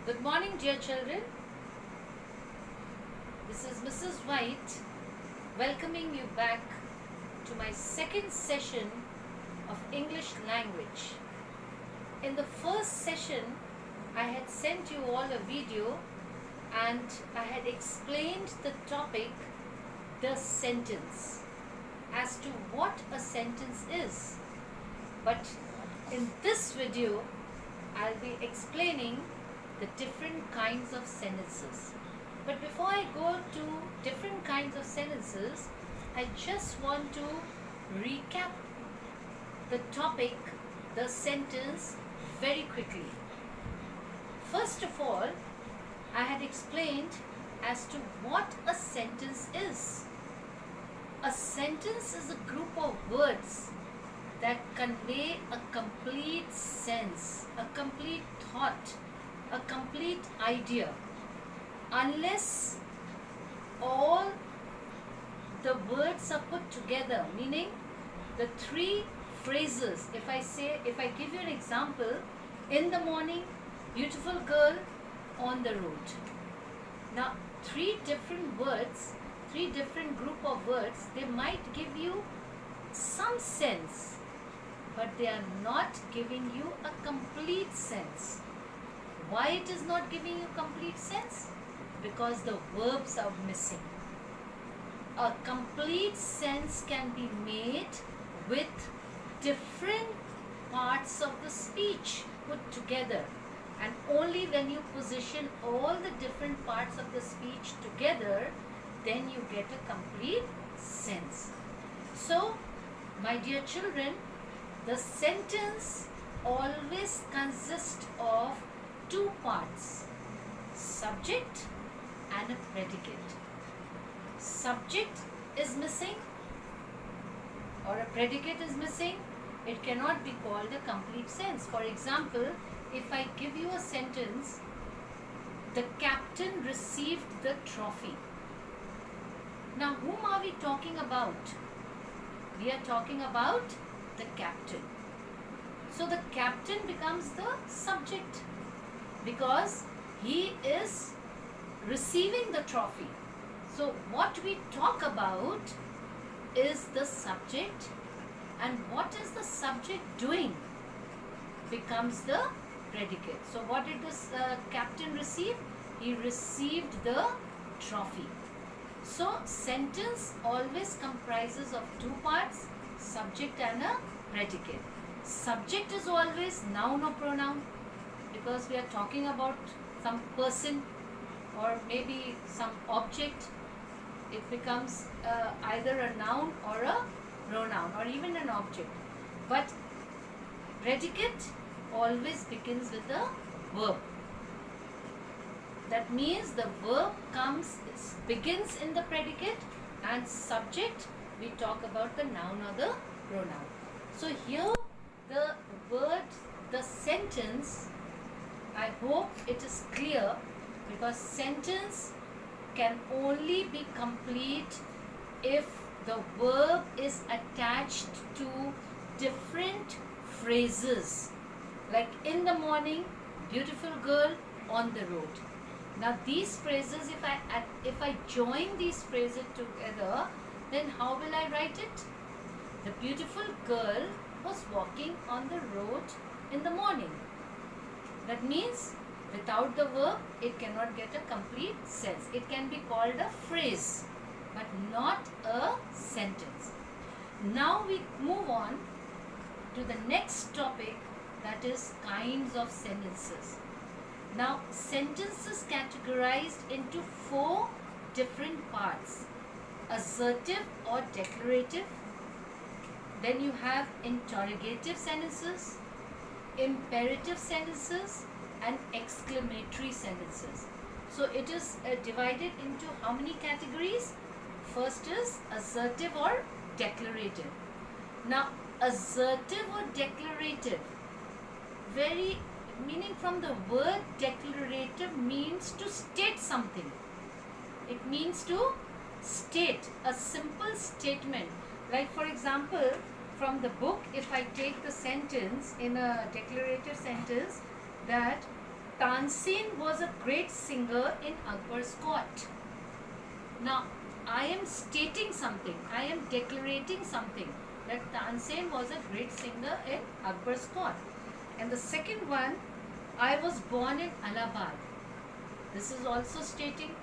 Good morning, dear children. This is Mrs. White welcoming you back to my second session of English language. In the first session, I had sent you all a video and I had explained the topic, the sentence, as to what a sentence is. But in this video, I'll be explaining the different kinds of sentences. But before I go to different kinds of sentences, I just want to recap the topic, the sentence, very quickly. First of all, I had explained as to what a sentence is. A sentence is a group of words that convey a complete sense, a complete thought, a complete idea, unless all the words are put together, meaning the three phrases. If I give you an example, in the morning, beautiful girl, on the road. Now, three different words, three different group of words, they might give you some sense, but they are not giving you a complete sense. Why it is not giving you complete sense? Because the verbs are missing. A complete sense can be made with different parts of the speech put together, and only when you position all the different parts of the speech together, then you get a complete sense. So, my dear children, the sentence always consists of two parts, subject and a predicate. Subject is missing or a predicate is missing, it cannot be called a complete sense. For example, if I give you a sentence, the captain received the trophy. Now, whom are we talking about? We are talking about the captain. So, the captain becomes the subject because he is receiving the trophy. So, what we talk about is the subject, and what is the subject doing becomes the predicate. So, what did this captain receive? He received the trophy. So, sentence always comprises of two parts, subject and a predicate. Subject is always noun or pronoun, because we are talking about some person or maybe some object. It becomes either a noun or a pronoun or even an object. But predicate always begins with the verb. That means the verb begins in the predicate, and subject we talk about the noun or the pronoun. So here the word, the sentence, I hope it is clear, because sentence can only be complete if the verb is attached to different phrases. Like in the morning, beautiful girl, on the road. Now these phrases, if I join these phrases together, then how will I write it? The beautiful girl was walking on the road in the morning. That means without the verb, it cannot get a complete sense. It can be called a phrase, but not a sentence. Now we move on to the next topic, that is kinds of sentences. Now, sentences categorized into four different parts: assertive or declarative. Then you have interrogative sentences, imperative sentences, and exclamatory sentences. So it is divided into how many categories? First is assertive or declarative. Now, assertive or declarative, meaning from the word declarative means to state something. It means to state a simple statement. Like for example, from the book, if I take the sentence in a declarative sentence, that Tansen was a great singer in Akbar's court. Now, I am stating something, I am declaring something, that Tansen was a great singer in Akbar's court. And the second one, I was born in Allahabad. This is also stating,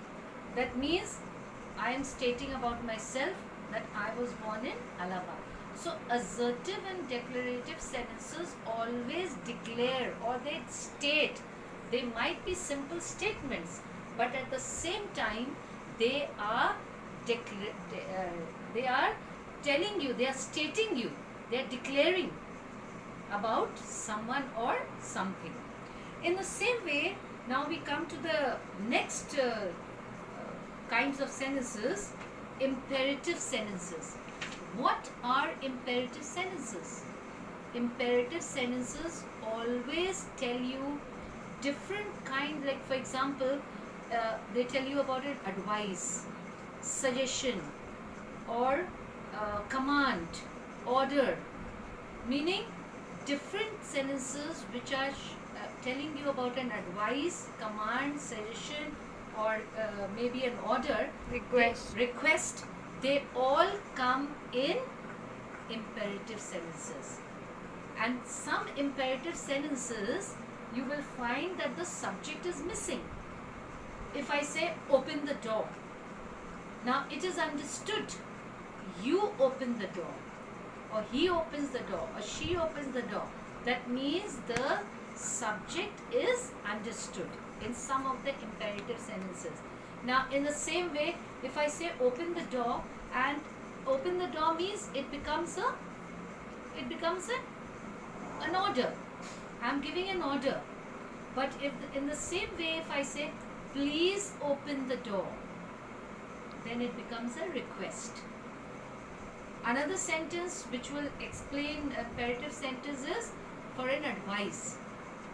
that means I am stating about myself that I was born in Allahabad. So assertive and declarative sentences always declare, or they state. They might be simple statements, but at the same time they are they are telling you, they are stating you, they are declaring about someone or something. In the same way, now we come to the next kinds of sentences, imperative sentences. What are imperative sentences? Imperative sentences always tell you different kind, like for example, they tell you about an advice, suggestion, or command, order, meaning different sentences which are telling you about an advice, command, suggestion, or maybe an order, request, they all come in imperative sentences. And some imperative sentences, you will find that the subject is missing. If I say open the door, now it is understood you open the door, or he opens the door, or she opens the door. That means the subject is understood in some of the imperative sentences. Now in the same way, if I say open the door, and open the door means it becomes an order. I am giving an order. But if in the same way, if I say please open the door, then it becomes a request. Another sentence which will explain imperative sentence is for an advice.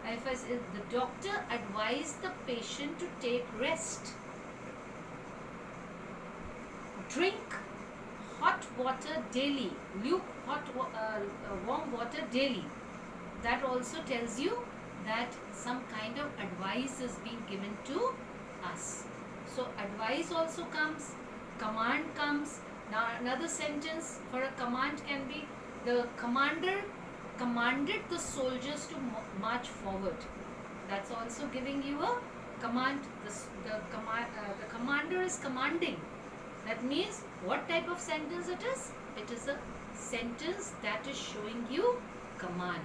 If I say the doctor advised the patient to take rest. Drink hot water daily, warm water daily. That also tells you that some kind of advice is being given to us. So advice also comes, command comes. Now another sentence for a command can be, the commander commanded the soldiers to march forward. That's also giving you a command. The commander is commanding. That means what type of sentence it is? It is a sentence that is showing you command.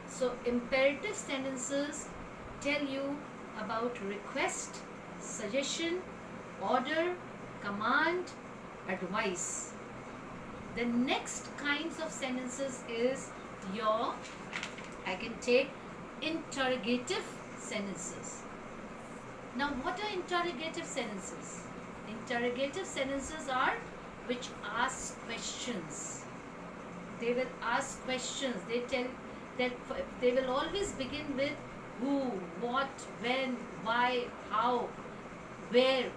So imperative sentences tell you about request, suggestion, order, command, advice. The next kinds of sentences is your, I can take interrogative sentences. Now what are interrogative sentences? Interrogative sentences are which ask questions. They will ask questions. They tell that they will always begin with who, what, when, why, how, where.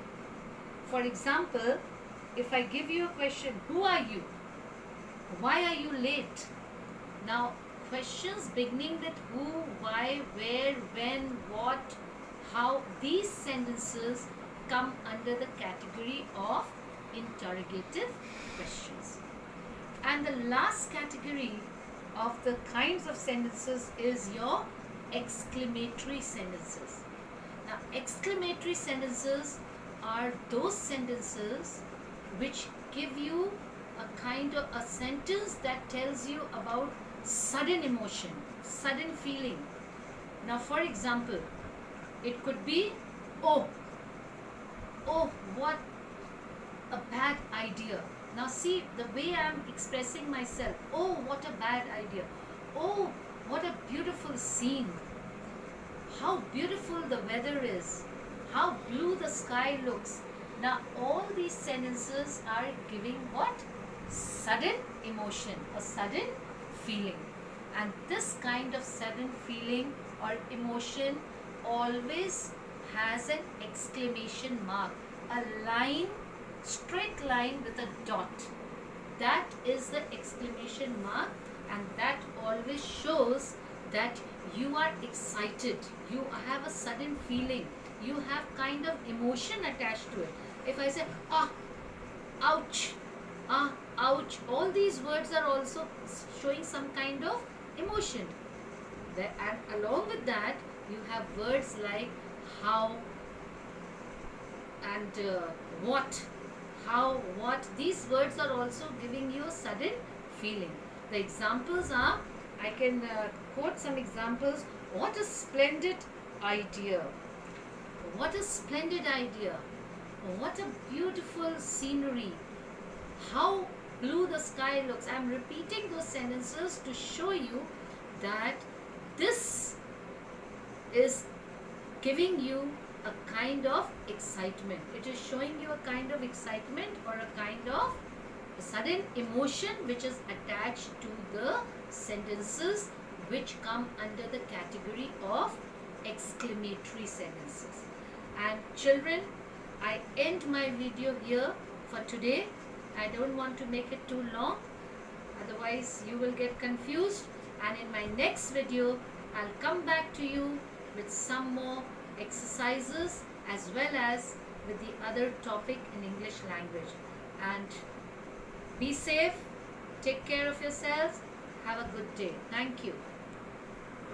For example, if I give you a question, who are you? Why are you late? Now, questions beginning with who, why, where, when, what, how, these sentences come under the category of interrogative questions. And the last category of the kinds of sentences is your exclamatory sentences. Now, exclamatory sentences are those sentences which give you a kind of a sentence that tells you about sudden emotion, sudden feeling. Now, for example, it could be, oh, what a bad idea. Now see the way I am expressing myself. Oh, what a bad idea. Oh, what a beautiful scene. How beautiful the weather is. How blue the sky looks. Now all these sentences are giving what? Sudden emotion or sudden feeling. And this kind of sudden feeling or emotion always has an exclamation mark. A line, straight line with a dot. That is the exclamation mark, and that always shows that you are excited, you have a sudden feeling, you have kind of emotion attached to it. If I say, ah, ouch, ah, ouch, all these words are also showing some kind of emotion. And along with that, you have words like how and what. How, what, these words are also giving you a sudden feeling. The examples are, I can quote some examples. What a splendid idea. What a splendid idea. What a beautiful scenery. How blue the sky looks. I'm repeating those sentences to show you that this is giving you a kind of excitement. It is showing you a kind of excitement or a kind of a sudden emotion which is attached to the sentences which come under the category of exclamatory sentences. And children, I end my video here for today. I don't want to make it too long, otherwise you will get confused. And in my next video, I'll come back to you with some more exercises as well as with the other topic in English language. And be safe, take care of yourselves, have a good day. Thank you.